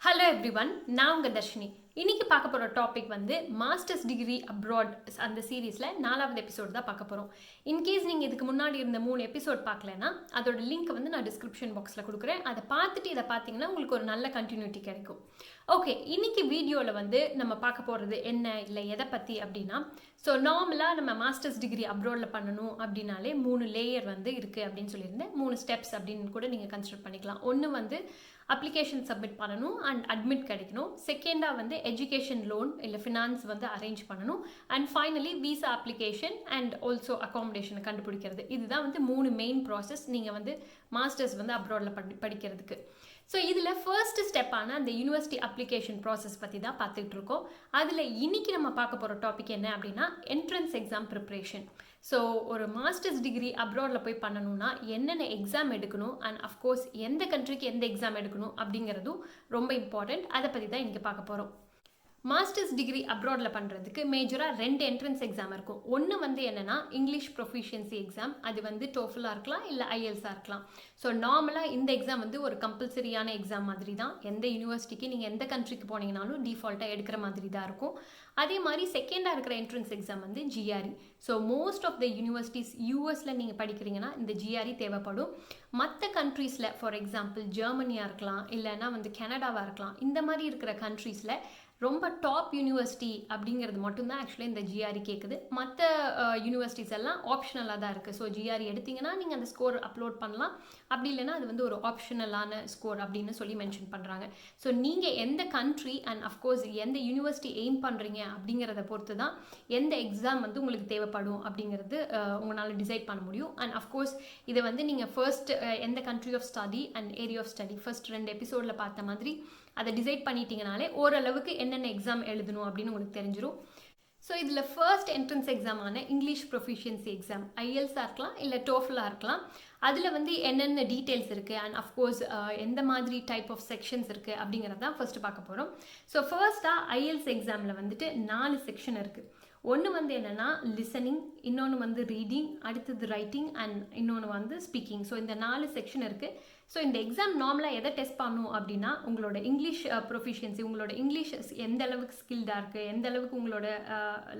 Hello everyone, நான் உங்கள் தர்ஷினி. இன்னைக்கு பார்க்க போகிற டாபிக் வந்து மாஸ்டர்ஸ் டிகிரி அப்ராட் அந்த சீரீஸில் 4வது எபிசோட் தான் பார்க்க போகிறோம். இன்கேஸ் நீங்கள் இதுக்கு முன்னாடி இருந்த 3 எபிசோட் பார்க்கலன்னா அதோட லிங்க் வந்து நான் டிஸ்கிரிப்ஷன் பாக்ஸில் கொடுக்குறேன். அதை பார்த்துட்டு இதை பார்த்தீங்கன்னா உங்களுக்கு ஒரு நல்ல கண்டினியூட்டி கிடைக்கும். ஓகே, இன்னைக்கு வீடியோவில் வந்து நம்ம பார்க்க போகிறது என்ன இல்லை எதை பற்றி அப்படின்னா, ஸோ நார்மலாக நம்ம மாஸ்டர்ஸ் டிகிரி அப்ராடில் பண்ணணும் அப்படின்னாலே 3 லேயர் வந்து இருக்குது அப்படின்னு சொல்லியிருந்தேன். 3 ஸ்டெப்ஸ் அப்படின்னு கூட நீங்கள் கன்சிடர் பண்ணிக்கலாம். ஒன்று வந்து அப்ளிகேஷன் சப்மிட் பண்ணணும் அண்ட் அட்மிட் கிடைக்கணும். செகண்டாக வந்து எஜுகேஷன் லோன் இல்லை ஃபினான்ஸ் வந்து அரேஞ்ச் பண்ணணும். And finally visa application and also அகாமடேஷனை கண்டுபிடிக்கிறது. இதுதான் வந்து 3 மெயின் ப்ராசஸ் நீங்கள் வந்து மாஸ்டர்ஸ் வந்து அப்ராடில் படிக்கிறதுக்கு. ஸோ இதில் ஃபர்ஸ்ட் ஸ்டெப்பான அந்த யூனிவர்சிட்டி அப்ளிகேஷன் ப்ராசஸ் பற்றி தான் பார்த்துட்டு இருக்கோம். அதில் இன்னைக்கு நம்ம பார்க்க போகிற டாபிக் என்ன அப்படின்னா என்ட்ரன்ஸ் எக்ஸாம் ப்ரிப்ரேஷன். ஸோ ஒரு மாஸ்டர்ஸ் டிகிரி அப்ராடில் போய் பண்ணணும்னா என்னென்ன எக்ஸாம் எடுக்கணும் அண்ட் அஃப்கோர்ஸ் எந்த கண்ட்ரிக்கு எந்த எக்ஸாம் எடுக்கணும் அப்படிங்கிறதும் ரொம்ப இம்பார்ட்டண்ட். அதை பற்றி தான் இன்றைக்கி பார்க்க போகிறோம். மாஸ்டர்ஸ் டிகிரி அப்ராடில் பண்ணுறதுக்கு மேஜராக 2 என்ட்ரன்ஸ் எக்ஸாம் இருக்கும். ஒன்று வந்து என்னென்னா இங்கிலீஷ் ப்ரொஃபிஷியன்சி எக்ஸாம். அது வந்து டோஃபலாக இருக்கலாம் இல்லை ஐஎல்ஸாக இருக்கலாம். ஸோ நார்மலாக இந்த எக்ஸாம் வந்து ஒரு கம்பல்சரியான எக்ஸாம் மாதிரி தான். எந்த யூனிவர்சிட்டிக்கு நீங்கள் எந்த கண்ட்ரிக்கு போனீங்கனாலும் டிஃபால்ட்டாக எடுக்கிற மாதிரி தான் இருக்கும். அதே மாதிரி செகண்டாக இருக்கிற என்ட்ரன்ஸ் எக்ஸாம் வந்து GRE. So most of the universities யூஎஸில் நீங்கள் படிக்கிறீங்கன்னா இந்த GRE தேவைப்படும். மற்ற கண்ட்ரீஸில் ஃபார் எக்ஸாம்பிள் ஜெர்மனியாக இருக்கலாம், இல்லைன்னா வந்து கனடாவாக இருக்கலாம். இந்த மாதிரி இருக்கிற கண்ட்ரீஸில் ரொம்ப டாப் யூனிவர்சிட்டி அப்படிங்கிறது மட்டும்தான் ஆக்சுவலாக இந்த GRE கேட்குது. மற்ற யூனிவர்சிட்டிஸ் எல்லாம் ஆப்ஷனலாக தான் இருக்குது. ஸோ GRE எடுத்திங்கன்னா நீங்கள் அந்த ஸ்கோர் அப்லோட் பண்ணலாம். அப்படி இல்லைன்னா அது வந்து ஒரு ஆப்ஷனலான ஸ்கோர் அப்படின்னு சொல்லி மென்ஷன் பண்ணுறாங்க. ஸோ நீங்கள் எந்த கண்ட்ரி அண்ட் அஃப்கோர்ஸ் எந்த யூனிவர்சிட்டி எய்ம் பண்ணுறீங்க அப்படிங்கிறத பொறுத்து தான் எந்த எக்ஸாம் வந்து உங்களுக்கு தேவைப்படும் அப்படிங்கிறது உங்களால் டிசைட் பண்ண முடியும். அண்ட் அஃப்கோர்ஸ் இதை வந்து நீங்கள் ஃபர்ஸ்ட் எந்த country of study and area of study first 2 எபிசோடில் பார்த்த மாதிரி அதை டிசைட் பண்ணிட்டீங்கனாலே ஓரளவுக்கு என்னென்ன எக்ஸாம் எழுதணும் அப்படின்னு உங்களுக்கு தெரிஞ்சிடும். ஸோ இதில் ஃபர்ஸ்ட் என்ட்ரன்ஸ் எக்ஸாமான இங்கிலீஷ் ப்ரொஃபிஷியன்சி எக்ஸாம் ஐஎல்ஸாக இருக்கலாம் இல்லை டோஃபலாக இருக்கலாம். அதில் வந்து என்னென்ன டீட்டெயில்ஸ் இருக்குது அண்ட் அஃப்கோர்ஸ் எந்த மாதிரி டைப் ஆஃப் செக்ஷன்ஸ் இருக்குது அப்படிங்கிறது தான் ஃபர்ஸ்ட் பார்க்க போகிறோம். ஸோ ஃபர்ஸ்ட்டாக ஐஎல்ஸ் எக்ஸாமில் வந்துட்டு 4 செக்ஷன் இருக்குது. ஒன்று வந்து என்னென்னா லிசனிங், இன்னொன்று வந்து ரீடிங், அடுத்தது ரைட்டிங் அண்ட் இன்னொன்று வந்து ஸ்பீக்கிங். ஸோ இந்த 4 செக்ஷன் இருக்குது. ஸோ இந்த எக்ஸாம் நார்மலாக எதை டெஸ்ட் பண்ணணும் அப்படின்னா உங்களோட இங்கிலீஷ் ப்ரொஃபிஷியன்சி, உங்களோட இங்கிலீஷ் எந்த அளவுக்கு ஸ்கில்டாக இருக்குது, எந்த அளவுக்கு உங்களோட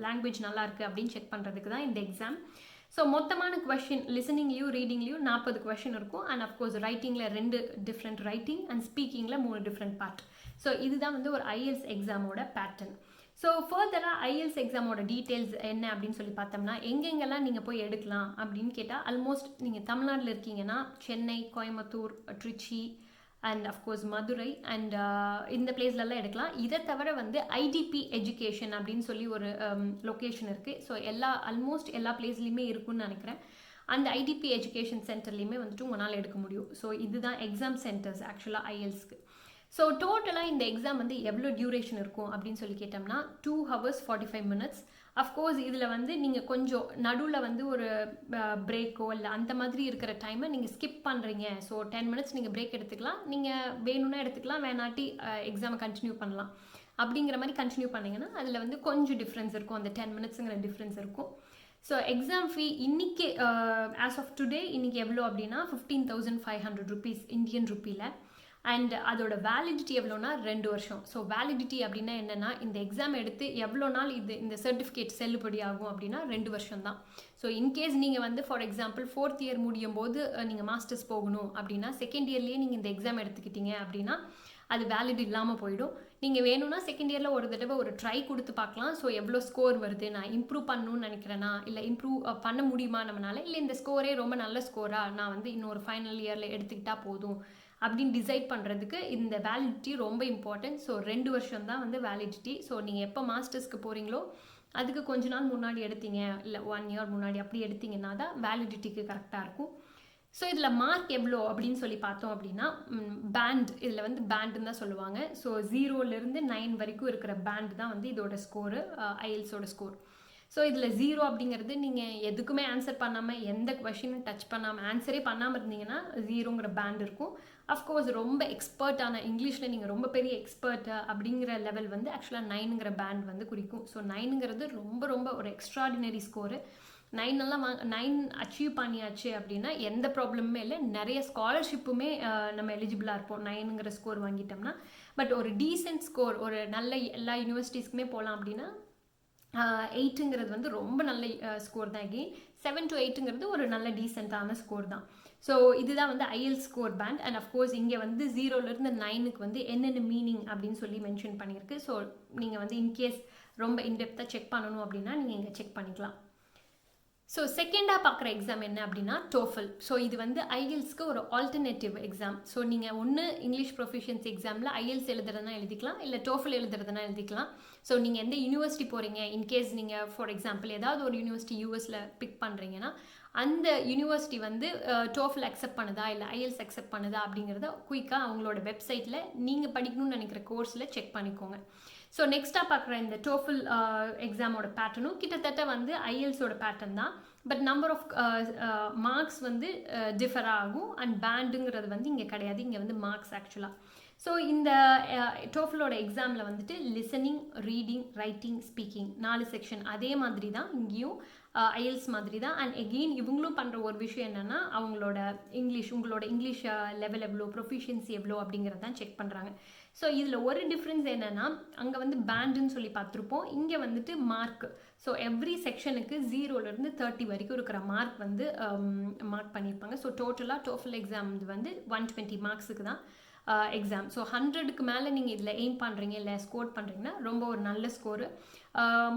லாங்குவேஜ் நல்லா இருக்குது அப்படின்னு செக் பண்ணுறதுக்கு தான் இந்த எக்ஸாம். ஸோ மொத்தமான கொஷின் லிசனிங்லேயும் ரீடிங்லேயும் 40 கொஷின் இருக்கும். அண்ட் அஃப்கோர்ஸ் ரைட்டிங்கில் 2 டிஃப்ரெண்ட் ரைட்டிங் அண்ட் ஸ்பீக்கிங்கில் 3 டிஃப்ரெண்ட் பார்ட். ஸோ இதுதான் வந்து ஒரு ஐஎல்ஸ் எக்ஸாமோட பேட்டர்ன். ஸோ ஃபர்தராக ஐஎல்ஸ் எக்ஸாமோட டீட்டெயில்ஸ் என்ன அப்படின்னு சொல்லி பார்த்தோம்னா எங்கெங்கெல்லாம் நீங்கள் போய் எடுக்கலாம் அப்படின்னு கேட்டால் ஆல்மோஸ்ட் நீங்கள் தமிழ்நாட்டில் இருக்கீங்கன்னா Chennai, Coimbatore, Trichy and of course Madurai and இந்த பிளேஸ்லலாம் எடுக்கலாம். இதை தவிர வந்து ஐடிபி எஜுகேஷன் அப்படின்னு சொல்லி ஒரு லொக்கேஷன் இருக்குது. ஸோ ஆல்மோஸ்ட் எல்லா பிளேஸ்லையுமே இருக்குன்னு நினைக்கிறேன். அந்த ஐடிபி எஜுகேஷன் சென்டர்லேயுமே வந்துட்டு உங்களால் எடுக்க முடியும். ஸோ இதுதான் எக்ஸாம் சென்டர்ஸ் ஆக்சுவலாக ஐஎல்ஸ்க்கு. ஸோ டோட்டலாக இந்த எக்ஸாம் வந்து எவ்வளோ டியூரேஷன் இருக்கும் அப்படின்னு சொல்லி கேட்டோம்னா 2 hours 45 minutes. அஃப்கோர்ஸ் இதில் வந்து நீங்கள் கொஞ்சம் நடுவில் வந்து ஒரு பிரேக்கோ இல்லை அந்த மாதிரி இருக்கிற டைமை நீங்கள் ஸ்கிப் பண்ணுறீங்க. ஸோ 10 minutes நீங்கள் பிரேக் எடுத்துக்கலாம். நீங்கள் வேணும்னா எடுத்துக்கலாம், வேணாட்டி எக்ஸாமை கண்டினியூ பண்ணலாம். அப்படிங்கிற மாதிரி கண்டினியூ பண்ணிங்கன்னா அதில் வந்து கொஞ்சம் டிஃப்ரென்ஸ் இருக்கும். அந்த 10 minutesங்கிற டிஃப்ரென்ஸ் இருக்கும். ஸோ எக்ஸாம் ஃபீ இன்னைக்கு ஆஸ் ஆஃப் டுடே இன்னைக்கு எவ்வளோ அப்படின்னா 15,500 rupees இந்தியன் ருப்பியில். அண்ட் அதோட வேலிடிட்டி எவ்வளோனா 2 வருஷம். ஸோ வேலிடிட்டி அப்படின்னா என்னென்னா இந்த எக்ஸாம் எடுத்து எவ்வளோ நாள் இந்த சர்டிஃபிகேட் செல்லுபடி ஆகும் அப்படின்னா 2 வருஷம் தான். ஸோ இன்கேஸ் நீங்கள் வந்து ஃபார் எக்ஸாம்பிள் 4th year முடியும் போது நீங்கள் மாஸ்டர்ஸ் போகணும் அப்படின்னா 2nd yearலேயே நீங்கள் இந்த எக்ஸாம் எடுத்துக்கிட்டீங்க அப்படின்னா அது வேலிட் இல்லாமல் போயிடும். நீங்கள் வேணும்னா 2nd yearல ஒரு தடவை ஒரு ட்ரை கொடுத்து பார்க்கலாம். ஸோ எவ்வளோ ஸ்கோர் வருது, நான் இம்ப்ரூவ் பண்ணணும்னு நினைக்கிறேன்னா இல்லை இம்ப்ரூவ் பண்ண முடியுமா நம்மளால, இல்லை இந்த ஸ்கோரே ரொம்ப நல்ல ஸ்கோரா நான் வந்து இன்னொரு ஃபைனல் இயரில் எடுத்துக்கிட்டால் போதும் அப்படின்னு டிசைட் பண்ணுறதுக்கு இந்த வேலிடிட்டி ரொம்ப இம்பார்ட்டன்ட். ஸோ 2 வருஷம் தான் வந்து வேலிடிட்டி. ஸோ நீங்கள் எப்போ மாஸ்டர்ஸ்க்கு போகிறீங்களோ அதுக்கு கொஞ்ச நாள் முன்னாடி எடுத்தீங்க இல்லை 1 year முன்னாடி அப்படி எடுத்தீங்கன்னா தான் வேலிடிட்டிக்கு கரெக்டாக இருக்கும். ஸோ இதில் மார்க் எவ்வளோ அப்படின்னு சொல்லி பார்த்தோம் அப்படின்னா பேண்ட், இதில் வந்து பேண்டுன்னு தான் சொல்லுவாங்க. ஸோ 0லேருந்து 9 வரைக்கும் இருக்கிற பேண்ட் தான் வந்து இதோட ஸ்கோரு, ஐஎல்ஸோட ஸ்கோர். ஸோ இதில் 0 அப்படிங்கிறது நீங்கள் எதுக்குமே ஆன்சர் பண்ணாமல் எந்த கொஷினும் டச் பண்ணாமல் ஆன்சரே பண்ணாமல் இருந்தீங்கன்னா 0ங்கிற பேண்ட் இருக்கும். அஃப்கோர்ஸ் ரொம்ப எக்ஸ்பர்ட்டான இங்கிலீஷில் நீங்கள் ரொம்ப பெரிய எக்ஸ்பர்ட் அப்படிங்கிற லெவல் வந்து ஆக்சுவலாக 9ங்கிற பேண்ட் வந்து குறிக்கும். ஸோ 9ங்கிறது ரொம்ப ரொம்ப ஒரு எக்ஸ்ட்ராடினரி ஸ்கோரு. 9 9 அச்சீவ் பண்ணியாச்சு அப்படின்னா எந்த ப்ராப்ளமுமே இல்லை. நிறைய ஸ்காலர்ஷிப்புமே நம்ம எலிஜிபிளாக இருப்போம் 9ங்கிற ஸ்கோர் வாங்கிட்டோம்னா. பட் ஒரு டீசென்ட் ஸ்கோர், ஒரு நல்ல எல்லா யூனிவர்சிட்டிஸ்க்குமே போகலாம் அப்படின்னா 8ங்கிறது வந்து ரொம்ப நல்ல ஸ்கோர் தான். எகெயின் 7 to 8ங்கிறது ஒரு நல்ல டீசெண்டான ஸ்கோர் தான். ஸோ இதுதான் வந்து IELTS score band. And of course இங்கே வந்து 0லேருந்து 9க்கு வந்து என்னென்ன மீனிங் அப்படின்னு சொல்லி மென்ஷன் பண்ணியிருக்கு. ஸோ நீங்கள் வந்து இன்கேஸ் ரொம்ப இன்டெப்த்தாக செக் பண்ணணும் அப்படின்னா நீங்கள் இங்கே செக் பண்ணிக்கலாம். ஸோ செகண்டாக பார்க்குற எக்ஸாம் என்ன அப்படின்னா TOEFL. ஸோ இது வந்து IELTSக்கு ஒரு ஆல்டர்னேட்டிவ் எக்ஸாம். ஸோ நீங்கள் ஒன்று இங்கிலீஷ் ப்ரொஃபிஷியன்சி எக்ஸாமில் IELTS எழுதுறதுனா எழுதிக்கலாம், இல்லை TOEFL எழுதுறதுனா எழுதிக்கலாம். ஸோ நீங்கள் எந்த யூனிவர்சிட்டி போகிறீங்க, இன்கேஸ் நீங்கள் ஃபார் எக்ஸாம்பிள் ஏதாவது ஒரு யூனிவர்சிட்டி யூஎஸில் பிக் பண்ணுறீங்கன்னா அந்த யூனிவர்சிட்டி வந்து TOEFL அக்செப்ட் பண்ணுதா இல்லை IELTS அக்செப்ட் பண்ணுதா அப்படிங்கிறத குயிக்காக அவங்களோட வெப்சைட்டில் நீங்கள் படிக்கணும்னு நினைக்கிற கோர்ஸில் செக் பண்ணிக்கோங்க. ஸோ நெக்ஸ்ட்டாக பார்க்குற இந்த TOEFL எக்ஸாமோட பேட்டர்னும் கிட்டத்தட்ட வந்து IELTSோட பேட்டர்ன் தான். பட் நம்பர் ஆஃப் மார்க்ஸ் வந்து டிஃபர் ஆகும். அண்ட் பேண்டுங்கிறது வந்து இங்கே கிடையாது, இங்கே வந்து மார்க்ஸ் ஆக்சுவலாக. ஸோ இந்த TOEFLோட எக்ஸாமில் வந்துட்டு listening, reading, writing, speaking 4 section. அதே மாதிரி தான் இங்கேயும் IELTS மாதிரி தான். அண்ட் எகெயின் இவங்களும் பண்ணுற ஒரு விஷயம் என்னென்னா அவங்களோட உங்களோட இங்கிலீஷ் லெவல் எவ்வளோ, ப்ரொஃபிஷியன்சி எவ்வளோ அப்படிங்கிறது தான் செக் பண்ணுறாங்க. ஸோ இதில் ஒரு டிஃப்ரென்ஸ் என்னென்னா அங்கே வந்து பேண்டுன்னு சொல்லி பார்த்துருப்போம், இங்கே வந்துட்டு மார்க். ஸோ எவ்ரி செக்ஷனுக்கு 0லேருந்து 30 வரைக்கும் இருக்கிற மார்க் வந்து மார்க் பண்ணியிருப்பாங்க. ஸோ டோட்டலாக TOEFL எக்ஸாம் வந்து 120 மார்க்ஸுக்கு தான் எக்ஸாம். ஸோ 100க்கு மேலே நீங்கள் இதில் எய்ம் பண்ணுறீங்க இல்லை ஸ்கோர் பண்ணுறீங்கன்னா ரொம்ப ஒரு நல்ல ஸ்கோரு,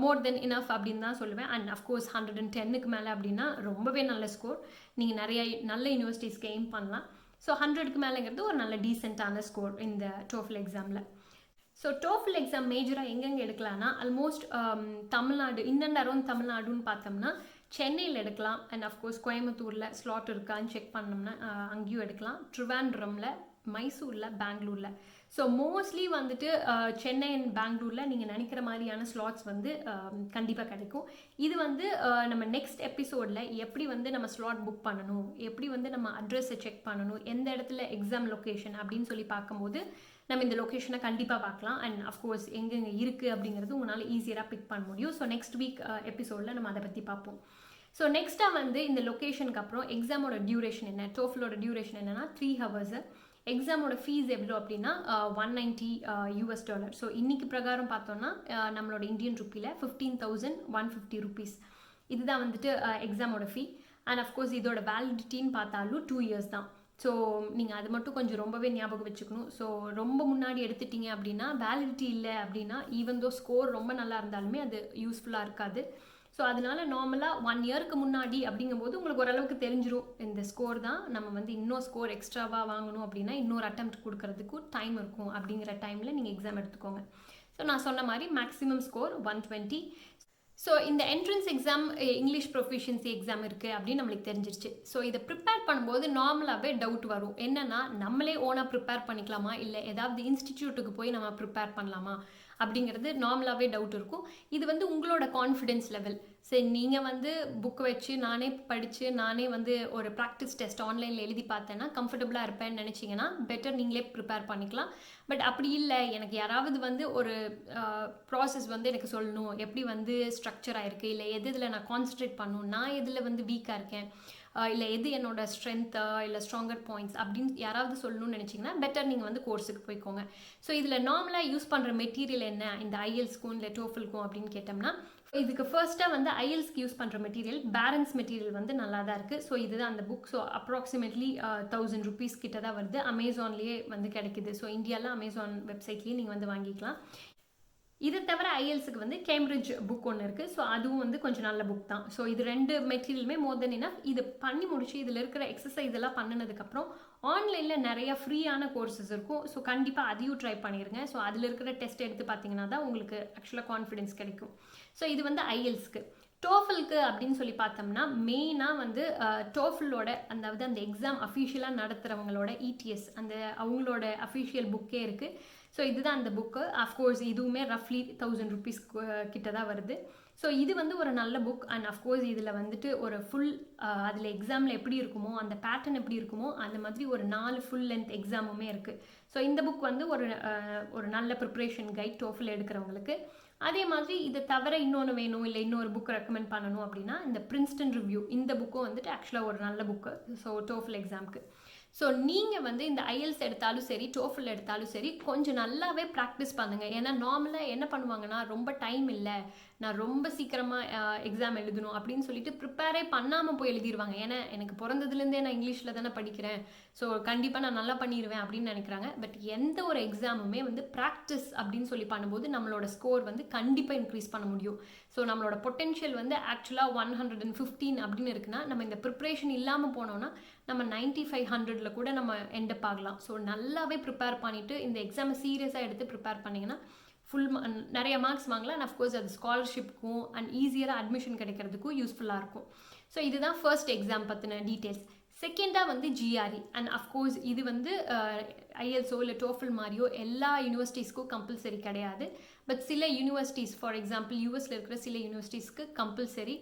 மோர் தென் இனஃப் அப்படின்னு தான் சொல்லுவேன். அண்ட் அஃப்கோர்ஸ் 110க்கு மேலே அப்படின்னா ரொம்பவே நல்ல ஸ்கோர். நீங்கள் நிறைய நல்ல யூனிவர்சிட்டிஸ்க்கு எய்ம் பண்ணலாம். ஸோ 100க்கு மேலேங்கிறது ஒரு நல்ல டீசெண்டான ஸ்கோர் இந்த TOEFL எக்ஸாமில். ஸோ TOEFL எக்ஸாம் மேஜராக எங்கெங்கே எடுக்கலாம்னா almost Tamil Nadu, in and around தமிழ்நாடுன்னு பார்த்தோம்னா சென்னையில் எடுக்கலாம். அண்ட் அஃப்கோர்ஸ் கோயம்புத்தூரில் ஸ்லாட் இருக்கான்னு செக் பண்ணோம்னா அங்கேயும் எடுக்கலாம். ட்ரிவாண்ட்ரமில், மைசூரில், பெங்களூரில். ஸோ மோஸ்ட்லி வந்துட்டு சென்னை அண்ட் பெங்களூரில் நீங்கள் நினைக்கிற மாதிரியான ஸ்லாட்ஸ் வந்து கண்டிப்பாக கிடைக்கும். இது வந்து நம்ம நெக்ஸ்ட் எபிசோடில் எப்படி வந்து நம்ம ஸ்லாட் புக் பண்ணணும், எப்படி வந்து நம்ம அட்ரஸை செக் பண்ணணும், எந்த இடத்துல எக்ஸாம் லொக்கேஷன் அப்படின்னு சொல்லி பார்க்கும்போது நம்ம இந்த லொக்கேஷனை கண்டிப்பாக பார்க்கலாம். அண்ட் அஃப்கோர்ஸ் எங்கெங்கே இருக்குது அப்படிங்கிறது உங்களால் ஈஸியாக பிக் பண்ண முடியும். ஸோ நெக்ஸ்ட் வீக் எபிசோடில் நம்ம அதை பற்றி பார்ப்போம். ஸோ நெக்ஸ்ட்டாக வந்து இந்த லொக்கேஷனுக்கு அப்புறம் எக்ஸாமோட டியூரேஷன் என்ன, TOEFLோட டியூரேஷன் என்னன்னா 3 hours. எக்ஸாமோட ஃபீஸ் எவ்வளோ அப்படின்னா $190. ஸோ இன்றைக்கி பிரகாரம் பார்த்தோன்னா நம்மளோட இந்தியன் ருப்பியில் 15,150 rupees. இதுதான் வந்துட்டு எக்ஸாமோட ஃபீ. அண்ட் அஃப்கோர்ஸ் இதோட வேலிடிட்டின்னு பார்த்தாலும் 2 years தான். ஸோ நீங்கள் அது மட்டும் கொஞ்சம் ரொம்பவே ஞாபகம் வச்சுக்கணும். ஸோ ரொம்ப முன்னாடி எடுத்துட்டீங்க அப்படின்னா வேலிடிட்டி இல்லை அப்படின்னா ஈவன் தோ ஸ்கோர் ரொம்ப நல்லா இருந்தாலுமே அது யூஸ்ஃபுல்லாக இருக்காது. ஸோ அதனால நார்மலாக 1 yearக்கு முன்னாடி அப்படிங்கும்போது உங்களுக்கு ஓரளவுக்கு தெரிஞ்சிடும் இந்த ஸ்கோர் தான், நம்ம வந்து இன்னும் ஸ்கோர் எக்ஸ்ட்ராவாக வாங்கணும் அப்படின்னா இன்னொரு அட்டெம்ப்ட் கொடுக்கறதுக்கும் டைம் இருக்கும். அப்படிங்கிற டைமில் நீங்கள் எக்ஸாம் எடுத்துக்கோங்க. ஸோ நான் சொன்ன மாதிரி மேக்ஸிமம் ஸ்கோர் 120. ஸோ இந்த entrance exam, English proficiency exam இருக்குது அப்படின்னு நம்மளுக்கு தெரிஞ்சிருச்சு. ஸோ இதை ப்ரிப்பேர் பண்ணும்போது நார்மலாகவே டவுட் வரும். என்னென்னா நம்மளே ஓனாக ப்ரிப்பேர் பண்ணிக்கலாமா இல்லை ஏதாவது இன்ஸ்டிடியூட்டுக்கு போய் நம்ம ப்ரிப்பேர் பண்ணலாமா அப்படிங்கிறது நார்மலாகவே டவுட் இருக்கும். இது வந்து உங்களோட கான்ஃபிடென்ஸ் லெவல். சரி, நீங்கள் வந்து புக் வச்சு நானே படித்து நானே வந்து ஒரு ப்ராக்டிஸ் டெஸ்ட் ஆன்லைனில் எழுதி பார்த்தேன்னா கம்ஃபர்டபுளாக இருப்பேன்னு நினச்சிங்கன்னா பெட்டர் நீங்களே ப்ரிப்பேர் பண்ணிக்கலாம். பட் அப்படி இல்லை, எனக்கு யாராவது வந்து ஒரு ப்ராசஸ் வந்து எனக்கு சொல்லணும், எப்படி வந்து ஸ்ட்ரக்சர் ஆகிருக்கு, இல்லை இதில் நான் கான்சன்ட்ரேட் பண்ணணும், நான் எதில் வந்து வீக்காக இருக்கேன், இல்லை எது என்னோட ஸ்ட்ரென்த்து இல்லை ஸ்ட்ராங்கர் பாயிண்ட்ஸ் அப்படின்னு யாராவது சொல்லணும்னு நினச்சிங்கன்னா பெட்டர் நீங்கள் வந்து கோர்ஸுக்கு போய்க்கோங்க. ஸோ இதில் நார்மலாக யூஸ் பண்ணுற மெட்டீரியல் என்ன இந்த IELTSக்கும் இல்லை TOEFLக்கும் அப்படின்னு கேட்டோம்னா இதுக்கு ஃபர்ஸ்ட்டாக வந்து IELTSக்கு யூஸ் பண்ணுற மெட்டீரியல் பேரன்ஸ் மெட்டீரியல் வந்து நல்லா தான் இருக்குது. ஸோ இதுதான் அந்த புக். ஸோ அப்ராக்சிமேட்லி 1000 rupees கிட்ட தான் வருது. அமேசான்லேயே வந்து கிடைக்குது. ஸோ இந்தியாவில் அமேசான் வெப்சைட்லேயே நீங்கள் வந்து வாங்கிக்கலாம். இதை தவிர IELTSக்கு வந்து கேம்பிரிட்ஜ் புக் ஒன்று இருக்குது. ஸோ அதுவும் வந்து கொஞ்சம் நல்ல புக் தான். ஸோ இது 2 மெட்டீரியலுமே மோர் தென் இனஃப். இது பண்ணி முடிச்சு இதில் இருக்கிற எக்ஸசைஸ் எல்லாம் பண்ணினதுக்கப்புறம் ஆன்லைனில் நிறைய ஃப்ரீயான கோர்சஸ் இருக்கும். ஸோ கண்டிப்பாக அதையும் ட்ரை பண்ணிடுங்க. ஸோ அதில் இருக்கிற டெஸ்ட் எடுத்து பார்த்தீங்கன்னா தான் உங்களுக்கு ஆக்சுவலாக கான்ஃபிடென்ஸ் கிடைக்கும். ஸோ இது வந்து IELTSக்கு. TOEFLக்கு அப்படின்னு சொல்லி பார்த்தோம்னா மெயினாக வந்து TOEFLோட அதாவது அந்த எக்ஸாம் அஃபிஷியலாக நடத்துகிறவங்களோட ETS அந்த அவங்களோட அஃபிஷியல் புக்கே இருக்குது. ஸோ இதுதான் அந்த புக்கு. அஃப்கோர்ஸ் இதுவுமே ரஃப்லி 1000 rupees கிட்ட தான் வருது. ஸோ இது வந்து ஒரு நல்ல புக். அண்ட் அஃப்கோர்ஸ் இதில் வந்துட்டு ஒரு ஃபுல் அதில் எக்ஸாமில் எப்படி இருக்குமோ அந்த பேட்டர்ன் எப்படி இருக்குமோ அந்த மாதிரி ஒரு 4 ஃபுல் லென்த் எக்ஸாமுமே இருக்குது. ஸோ இந்த புக் வந்து ஒரு நல்ல ப்ரிப்ரேஷன் கைட் டோஃபல் எடுக்கிறவங்களுக்கு. அதே மாதிரி இதை தவிர இன்னொன்று வேணும், இல்லை இன்னொரு புக் ரெக்கமெண்ட் பண்ணணும் அப்படின்னா இந்த பிரின்ஸ்டன் ரிவ்யூ, இந்த புக்கும் வந்துட்டு ஆக்சுவலாக ஒரு நல்ல புக்கு ஸோ டோஃபல் எக்ஸாமுக்கு. ஸோ நீங்கள் வந்து இந்த ஐஎல்ஸ் எடுத்தாலும் சரி, டோஃபல் எடுத்தாலும் சரி, கொஞ்சம் நல்லாவே ப்ராக்டிஸ் பண்ணுங்கள். ஏன்னா நார்மலாக என்ன பண்ணுவாங்கன்னா, ரொம்ப டைம் இல்லை, நான் ரொம்ப சீக்கிரமாக எக்ஸாம் எழுதணும் அப்படின்னு சொல்லிட்டு ப்ரிப்பேரே பண்ணாமல் போய் எழுதிடுவாங்க. ஏன்னா எனக்கு பிறந்ததுலேருந்தே நான் இங்கிலீஷில் தானே படிக்கிறேன், ஸோ கண்டிப்பாக நான் நல்லா பண்ணிடுவேன் அப்படின்னு நினைக்கிறாங்க. பட் எந்த ஒரு எக்ஸாமுமே வந்து ப்ராக்டிஸ் அப்படின்னு சொல்லி பண்ணும்போது நம்மளோட ஸ்கோர் வந்து கண்டிப்பாக இன்க்ரீஸ் பண்ண முடியும். ஸோ நம்மளோட பொட்டென்ஷியல் வந்து ஆக்சுவலாக 115 அப்படின்னு இருக்குன்னா, நம்ம இந்த ப்ரிப்ரேஷன் இல்லாமல் போனோம்னா நம்ம 9500 கூட நம்ம எண்டப் ஆகலாம். ஸோ நல்லாவே ப்ரிப்பேர் பண்ணிவிட்டு இந்த எக்ஸாமை சீரியஸாக எடுத்து ப்ரிப்பேர் பண்ணிங்கன்னா நிறைய மார்க்ஸ் வாங்கலாம். அண்ட் அஃப்கோர்ஸ் அது ஸ்காலர்ஷிப்க்கும் அண்ட் ஈஸியராக அட்மிஷன் கிடைக்கிறதுக்கும் யூஸ்ஃபுல்லாக இருக்கும். ஸோ இதுதான் ஃபர்ஸ்ட் எக்ஸாம் பற்றின டீட்டெயில்ஸ். செகண்டாக வந்து GRE. அண்ட் அஃப்கோர்ஸ் இது வந்து ஐஎல்ஸோ இல்லை டோஃபல் மாதிரியோ எல்லா யூனிவர்சிட்டிஸ்க்கும் கம்பல்சரி கிடையாது. பட் சில யூனிவர்சிட்டிஸ், ஃபார் எக்ஸாம்பிள் யூஎஸில் இருக்கிற சில யூனிவர்சிட்டிஸ்க்கு கம்பல்சரி.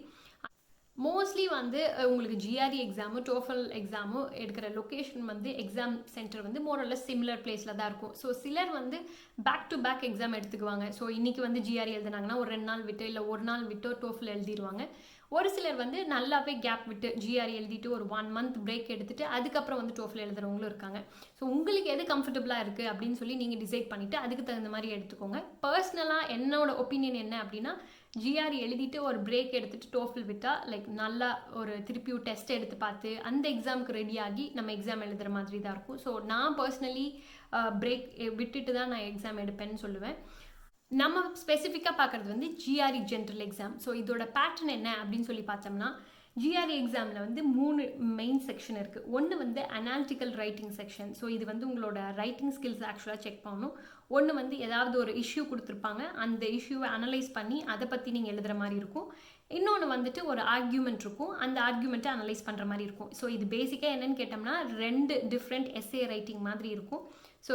மோஸ்ட்லி வந்து உங்களுக்கு GRE எக்ஸாமு டோஃபல் எக்ஸாமு எடுக்கிற லொக்கேஷன் வந்து எக்ஸாம் சென்டர் வந்து மோரல்லஸ் சிமிலர் பிளேஸில் தான் இருக்கும். ஸோ சிலர் வந்து பேக் டு பேக் எக்ஸாம் எடுத்துக்குவாங்க. ஸோ இன்றைக்கி வந்து GRE எழுதுனாங்கன்னா ஒரு 2 நாள் விட்டு இல்லை ஒரு நாள் விட்டு டோஃபல் எழுதிடுவாங்க. ஒரு சிலர் வந்து நல்லாவே கேப் விட்டு GRE எழுதிட்டு ஒரு 1 month பிரேக் எடுத்துகிட்டு அதுக்கப்புறம் வந்து டோஃபல் எழுதுறவங்களும் இருக்காங்க. ஸோ உங்களுக்கு எது கம்ஃபர்டபுளாக இருக்குது அப்படின்னு சொல்லி நீங்கள் டிசைட் பண்ணிவிட்டு அதுக்கு தகுந்த மாதிரி எடுத்துக்கோங்க. பர்சனலாக என்னோட ஒப்பீனியன் என்ன அப்படின்னா, GRE எழுதிட்டு ஒரு பிரேக் எடுத்துகிட்டு டோஃபல் விட்டால் லைக் நல்லா ஒரு திருப்பி டெஸ்ட் எடுத்து பார்த்து அந்த எக்ஸாமுக்கு ரெடி ஆகி நம்ம எக்ஸாம் எழுதுகிற மாதிரி தான் இருக்கும். ஸோ நான் பர்சனலி பிரேக் விட்டுட்டு தான் நான் எக்ஸாம் எடுப்பேன்னு சொல்லுவேன். நம்ம ஸ்பெசிஃபிக்காக பார்க்குறது வந்து GRE ஜென்ரல் எக்ஸாம். ஸோ இதோட பேட்டர்ன் என்ன அப்படின்னு சொல்லி பார்த்தோம்னா, GRE எக்ஸாமில் வந்து 3 மெயின் செக்ஷன் இருக்குது. ஒன்று வந்து அனாலிட்டிக்கல் ரைட்டிங் செக்ஷன். ஸோ இது வந்து உங்களோட ரைட்டிங் ஸ்கில்ஸ் ஆக்சுவலாக செக் பண்ணணும். ஒன்று வந்து ஏதாவது ஒரு இஷ்யூ கொடுத்துருப்பாங்க, அந்த இஷ்யூவை அனலைஸ் பண்ணி அதை பற்றி நீங்கள் எழுதுகிற மாதிரி இருக்கும். இன்னொன்று வந்துட்டு ஒரு ஆர்கியூமெண்ட் இருக்கும், அந்த ஆர்கியூமெண்ட்டை அனலைஸ் பண்ணுற மாதிரி இருக்கும். ஸோ இது பேசிக்காக என்னென்னு கேட்டோம்னா 2 டிஃப்ரெண்ட் எஸ்ஏ ரைட்டிங் மாதிரி இருக்கும். ஸோ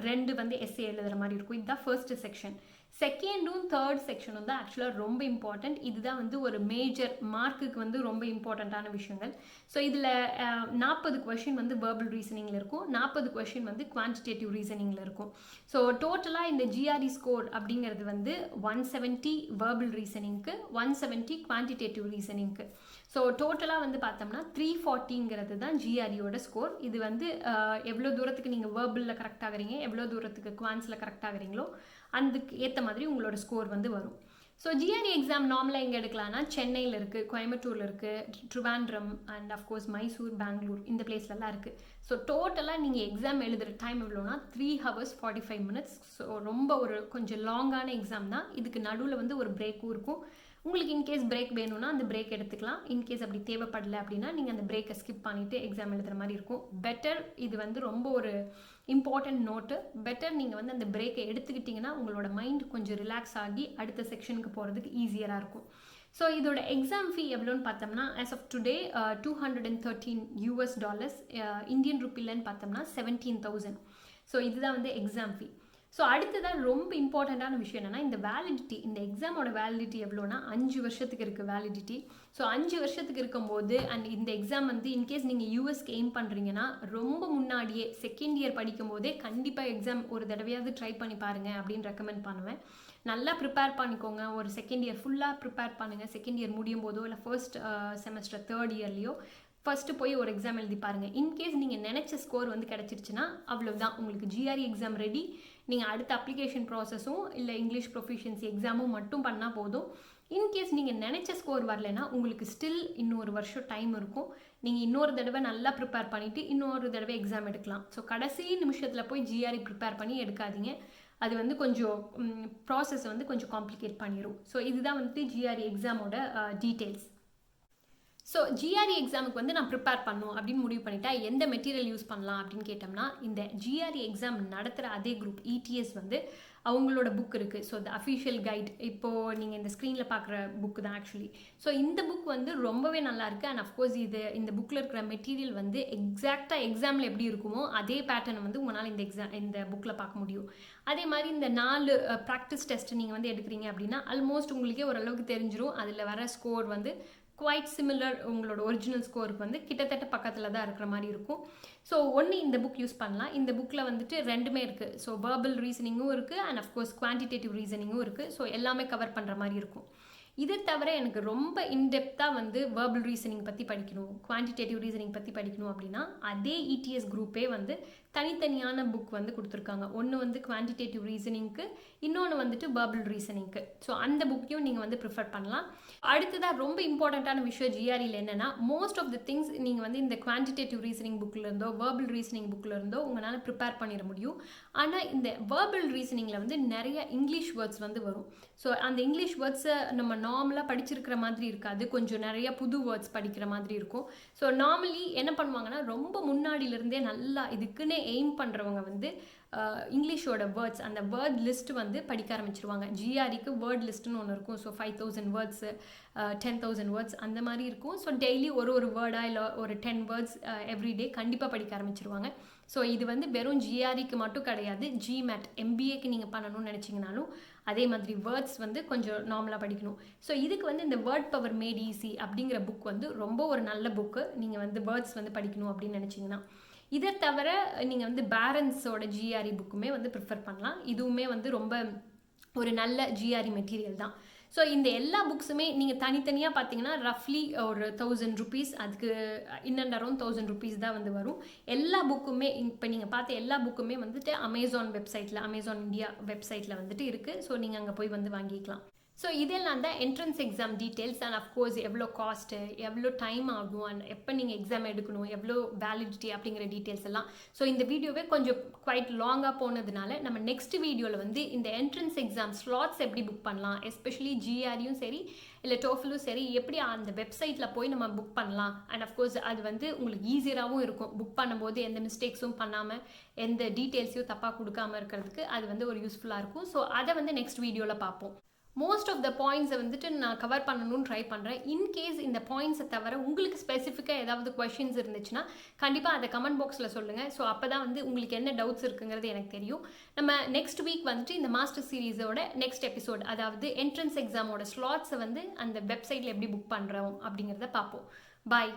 ரெண்டு வந்து எஸ்ஏ எழுதுகிற மாதிரி இருக்கும். இதுதான் ஃபர்ஸ்ட் செக்ஷன். செகண்டும் தேர்ட் செக்ஷனும் தான் ஆக்சுவலாக ரொம்ப இம்பார்ட்டண்ட். இதுதான் வந்து ஒரு மேஜர் மார்க்குக்கு வந்து ரொம்ப இம்பார்ட்டண்ட்டான விஷயங்கள். ஸோ இதில் 40 கொஷின் வந்து வேர்பல் ரீசனிங்கில் இருக்கும், 40 கொஷின் வந்து குவான்டிடேட்டிவ் ரீசனிங்கில் இருக்கும். ஸோ டோட்டலாக இந்த GRE ஸ்கோர் அப்படிங்கிறது வந்து 170 வேர்பல் ரீசனிங்க்கு, 170 குவான்டிடேட்டிவ் ரீசனிங்க்கு. ஸோ டோட்டலாக வந்து பார்த்தோம்னா 340ங்கிறது தான் GREயோட ஸ்கோர். இது வந்து எவ்வளோ தூரத்துக்கு நீங்கள் வேர்பலில் கரெக்ட் ஆகுறீங்க, எவ்வளோ தூரத்துக்கு குவான்ஸில் கரெக்ட் ஆகுறீங்களோ அதுக்கு ஏற்ற மாதிரி உங்களோட ஸ்கோர் வந்து வரும். ஸோ GRE எக்ஸாம் நார்மலாக எங்கே எடுக்கலாம்னா சென்னையில் இருக்குது, கோயம்புத்தூரில் இருக்குது, ட்ரிவாண்ட்ரம் அண்ட் அஃப்கோர்ஸ் மைசூர், பெங்களூர், இந்த பிளேஸ்லலாம் இருக்குது. ஸோ டோட்டலாக நீங்கள் எக்ஸாம் எழுதுகிற டைம் எவ்வளோனா 3 hours 45 minutes. ஸோ ரொம்ப ஒரு கொஞ்சம் லாங்கான எக்ஸாம் தான். இதுக்கு நடுவில் வந்து ஒரு பிரேக்கும் இருக்கும். உங்களுக்கு இன்கேஸ் பிரேக் வேணும்னா அந்த பிரேக் எடுத்துக்கலாம். இன்கேஸ் அப்படி தேவைப்படலை அப்படின்னா நீங்கள் அந்த பிரேக்கை ஸ்கிப் பண்ணிவிட்டு எக்ஸாம் எழுதுகிற மாதிரி இருக்கும். பெட்டர், இது வந்து ரொம்ப ஒரு இம்பார்ட்டன்ட் நோட்டு. பெட்டர் நீங்கள் வந்து அந்த பிரேக்கை எடுத்துக்கிட்டிங்கன்னா உங்களோட மைண்ட் கொஞ்சம் ரிலாக்ஸ் ஆகி அடுத்த செக்ஷனுக்கு போகிறதுக்கு ஈஸியராக இருக்கும். ஸோ இதோட எக்ஸாம் ஃபீ எவ்வளோன்னு பார்த்தோம்னா as of today $213 இந்தியன் ருப்பிலன்னு பார்த்தோம்னா 17,000. ஸோ இதுதான் வந்து எக்ஸாம் ஃபீ. ஸோ அடுத்ததான் ரொம்ப இம்பார்ட்டண்ட்டான விஷயம் என்னென்னா இந்த வேலிடிட்டி. இந்த எக்ஸாமோட வேலிடிட்டி எவ்வளோனா 5 வருஷத்துக்கு இருக்குது வேலிடிட்டி. ஸோ 5 வருஷத்துக்கு இருக்கும்போது அண்ட் இந்த எக்ஸாம் வந்து இன்கேஸ் நீங்கள் யூஎஸ்க்கு எய்ம் பண்ணுறீங்கன்னா ரொம்ப முன்னாடியே செகண்ட் இயர் படிக்கும் போதே கண்டிப்பாக எக்ஸாம் ஒரு தடவையாவது ட்ரை பண்ணி பாருங்கள் அப்படின்னு ரெக்கமெண்ட் பண்ணுவேன். நல்லா ப்ரிப்பேர் பண்ணிக்கோங்க. ஒரு செகண்ட் இயர் ஃபுல்லாக ப்ரிப்பேர் பண்ணுங்கள். செகண்ட் இயர் முடியும் போதோ இல்லை ஃபர்ஸ்ட் செமஸ்டர் தேர்ட் இயர்லேயோ ஃபஸ்ட்டு போய் ஒரு எக்ஸாம் எழுதி பாருங்கள். இன்கேஸ் நீங்கள் நினச்ச ஸ்கோர் வந்து கிடச்சிருச்சுன்னா அவ்வளோதான், உங்களுக்கு GRE எக்ஸாம் ரெடி. நீங்கள் அடுத்த அப்ளிகேஷன் ப்ராசஸும் இல்லை இங்கிலீஷ் ப்ரொஃபிஷியன்சி எக்ஸாமும் மட்டும் பண்ணால் போதும். இன்கேஸ் நீங்கள் நினச்ச ஸ்கோர் வரலைன்னா உங்களுக்கு ஸ்டில் இன்னொரு வருஷம் டைம் இருக்கும். நீங்கள் இன்னொரு தடவை நல்லா ப்ரிப்பேர் பண்ணிவிட்டு இன்னொரு தடவை எக்ஸாம் எடுக்கலாம். ஸோ கடைசி நிமிஷத்தில் போய் GRE ப்ரிப்பேர் பண்ணி எடுக்காதீங்க. அது வந்து கொஞ்சம் ப்ராசஸ் வந்து கொஞ்சம் காம்ப்ளிகேட் பண்ணிடும். ஸோ இதுதான் வந்து GRE எக்ஸாமோட டீட்டெயில்ஸ். ஸோ GRE எக்ஸாமுக்கு வந்து நான் ப்ரிப்பேர் பண்ணணும் அப்படின்னு முடிவு பண்ணிட்டா எந்த மெட்டீரியல் யூஸ் பண்ணலாம் அப்படின்னு கேட்டோம்னா, இந்த GRE எக்ஸாம் நடத்துகிற அதே குரூப் ETS வந்து அவங்களோட புக் இருக்குது. ஸோ த அஃபிஷியல் கைட், இப்போது நீங்கள் இந்த ஸ்க்ரீனில் பார்க்குற புக்கு தான் ஆக்சுவலி. ஸோ இந்த புக் வந்து ரொம்பவே நல்லாயிருக்கு. அண்ட் அஃப்கோர்ஸ் இந்த புக்கில் இருக்கிற மெட்டீரியல் வந்து எக்ஸாக்டாக எக்ஸாமில் எப்படி இருக்குமோ அதே பேட்டர்னை வந்து உங்களால் இந்த புக்கில் பார்க்க முடியும். அதே மாதிரி இந்த 4 ப்ராக்டிஸ் டெஸ்ட் நீங்கள் வந்து எடுக்கிறீங்க அப்படின்னா ஆல்மோஸ்ட் உங்களுக்கே ஓரளவுக்கு தெரிஞ்சிடும் அதில் வர ஸ்கோர் வந்து குவைட் சிமிலர் உங்களோட ஒரிஜினல் ஸ்கோருக்கு வந்து கிட்டத்தட்ட பக்கத்தில் தான் இருக்கிற மாதிரி இருக்கும். ஸோ ஒன்று இந்த புக் யூஸ் பண்ணலாம். இந்த புக்கில் வந்துட்டு ரெண்டுமே இருக்குது. ஸோ வேர்பல் ரீசனிங்கும் இருக்குது அண்ட் அஃப்கோர்ஸ் குவான்டிடேட்டிவ் ரீசனிங்கும் இருக்குது. ஸோ எல்லாமே கவர் பண்ணுற மாதிரி இருக்கும். இது தவிர எனக்கு ரொம்ப இன்டெப்த்தாக வந்து வேர்பல் ரீசனிங் பற்றி படிக்கணும், குவான்டிடேட்டிவ் ரீசனிங் பற்றி படிக்கணும் அப்படின்னா அதே இடிஎஸ் குரூப்பே வந்து தனித்தனியான புக் வந்து கொடுத்துருக்காங்க. ஒன்று வந்து குவான்டிடேட்டிவ் ரீசனிங்க்கு, இன்னொன்று வந்துட்டு வேர்பல் ரீசனிங்க்கு. ஸோ அந்த புக்கையும் நீங்கள் வந்து ப்ரிஃபர் பண்ணலாம். அடுத்ததாக ரொம்ப இம்பார்ட்டண்ட்டான விஷயம் ஜிஆர்இயில் என்னென்னா, மோஸ்ட் ஆஃப் த திங்ஸ் நீங்கள் வந்து இந்த குவான்டிடேட்டிவ் ரீசனிங் புக்கில் இருந்தோ வேர்பல் ரீசனிங் புக்கில் இருந்தோ உங்களால் ப்ரிப்பேர் பண்ணிட முடியும். ஆனால் இந்த வேர்பல் ரீசனிங்கில் வந்து நிறைய இங்கிலீஷ் வேர்ட்ஸ் வந்து வரும். ஸோ அந்த இங்கிலீஷ் வேர்ட்ஸை நம்ம நார்மலாக படிச்சிருக்கிற மாதிரி இருக்காது, கொஞ்சம் நிறைய புது வேர்ட்ஸ் படிக்கிற மாதிரி இருக்கும். ஸோ நார்மலி என்ன பண்ணுவாங்கன்னா, ரொம்ப முன்னாடியிலிருந்தே நல்லா இதுக்குன்னே எய்ம் பண்ணுறவங்க வந்து இங்கிலீஷோட வேர்ட்ஸ், அந்த வேர்ட் லிஸ்ட் வந்து படிக்க ஆரம்பிச்சிருவாங்க. ஜிஆர்இக்கு வேர்ட் லிஸ்ட்டுன்னு ஒன்று இருக்கும். ஸோ 5000 வேர்ட்ஸு, 10,000 வேர்ட்ஸ் அந்த மாதிரி இருக்கும். ஸோ டெய்லி ஒரு வேர்டாக இல்லை ஒரு 10 வேர்ட்ஸ் எவ்ரிடே கண்டிப்பாக படிக்க ஆரம்பிச்சிருவாங்க. ஸோ இது வந்து வெறும் ஜிஆர்இக்கு மட்டும் கிடையாது, ஜிமேட் எம்பிஏக்கு நீங்கள் பண்ணணும்னு நினச்சிங்கனாலும் அதே மாதிரி வேர்ட்ஸ் வந்து கொஞ்சம் நார்மலாக படிக்கணும். ஸோ இதுக்கு வந்து இந்த வேர்ட் பவர் மேட் ஈஸி அப்படிங்கிற புக் வந்து ரொம்ப ஒரு நல்ல புக்கு. நீங்கள் வந்து வேர்ட்ஸ் வந்து படிக்கணும் அப்படின்னு நினச்சிங்கன்னா. இதை தவிர நீங்கள் வந்து பேரன்ஸோட ஜிஆர்இ புக்குமே வந்து ப்ரிஃபர் பண்ணலாம். இதுவுமே வந்து ரொம்ப ஒரு நல்ல ஜிஆர்இ மெட்டீரியல் தான். ஸோ இந்த எல்லா புக்ஸுமே நீங்கள் தனித்தனியாக பார்த்தீங்கன்னா ரஃப்லி ஒரு 1000 rupees, அதுக்கு இன்னும் அரௌண்ட் 1000 rupees தான் வந்து வரும். எல்லா புக்குமே இப்போ நீங்கள் பார்த்த எல்லா புக்குமே வந்துட்டு அமேசான் வெப்சைட்டில், அமேசான் இந்தியா வெப்சைட்டில் வந்துட்டு இருக்குது. ஸோ நீங்கள் அங்கே போய் வந்து வாங்கிக்கலாம். ஸோ இதெல்லாம் தான் entrance exam details and of course எவ்வளோ காஸ்ட்டு, எவ்வளோ டைம் ஆகும், அண்ட் எப்போ நீங்கள் எக்ஸாம் எடுக்கணும், எவ்வளோ வேலிடிட்டி அப்படிங்கிற டீட்டெயில்ஸ் எல்லாம். ஸோ இந்த வீடியோவே கொஞ்சம் குவைட் லாங்காக போனதுனால நம்ம நெக்ஸ்ட் வீடியோவில் வந்து இந்த என்ட்ரன்ஸ் எக்ஸாம் ஸ்லாட்ஸ் எப்படி புக் பண்ணலாம், எஸ்பெஷலி ஜிஆர்இயும் சரி இல்லை டோஃபலும் சரி, எப்படி அந்த வெப்சைட்டில் போய் நம்ம புக் பண்ணலாம். அண்ட் அஃப்கோர்ஸ் அது வந்து உங்களுக்கு ஈஸியராகவும் இருக்கும். புக் பண்ணும்போது எந்த மிஸ்டேக்ஸும் பண்ணாமல், எந்த டீட்டெயில்ஸையும் தப்பாக கொடுக்காமல் இருக்கிறதுக்கு அது வந்து ஒரு யூஸ்ஃபுல்லாக இருக்கும். ஸோ அதை வந்து நெக்ஸ்ட் வீடியோவில் பார்ப்போம். மோஸ்ட் ஆஃப் த பாயிண்ட்ஸை வந்துட்டு நான் கவர் பண்ணணும்னு ட்ரை பண்ணுறேன். இன்கேஸ் இந்த பாயிண்ட்ஸை தவிர உங்களுக்கு ஸ்பெசிஃபிக்காக ஏதாவது கொஷின்ஸ் இருந்துச்சுன்னா கண்டிப்பாக அதை கமெண்ட் பாக்ஸில் சொல்லுங்கள். ஸோ அப்போ தான் வந்து உங்களுக்கு என்ன டவுட்ஸ் இருக்குங்கிறது எனக்கு தெரியும். நம்ம நெக்ஸ்ட் வீக் வந்துட்டு இந்த மாஸ்டர் சீரீஸோட நெக்ஸ்ட் எபிசோட், அதாவது என்ட்ரன்ஸ் எக்ஸாமோட ஸ்லாட்ஸை வந்து அந்த வெப்சைட்டில் எப்படி புக் பண்ணுறோம் அப்படிங்கிறத பார்ப்போம். பாய்.